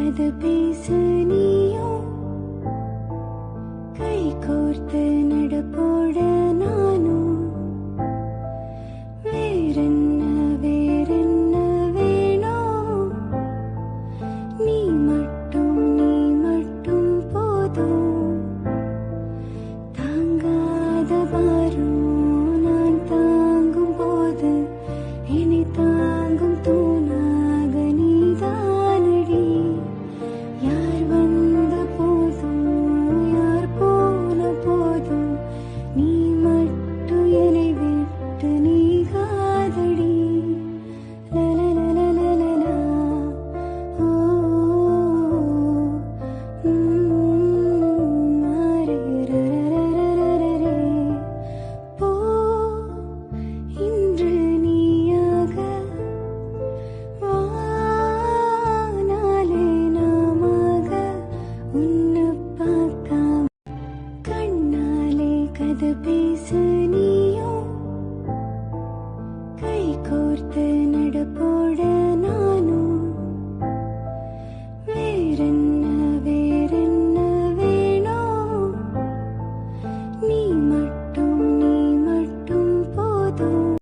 கதை பேச நீயும் கை கோர்த்து நடப்போட நானும் வேறென்ன வேணும் நீ மட்டும் போதும் தாங்காத பாரும் நான் தாங்கும் போது இனி தாங்கும் தூணாக நீதானடி யார் வந்த போதும் யார் போன போதும் நீ மட்டும் என்னை விட்டு நீங்காதடி லலலலலலலா ஓ அரரரரரரரே போ இன்று நீயாக வானாலே நாமாக உன்னை பார்க்காம கண்ணாலே கதை பேச நீயும் கை கோர்த்து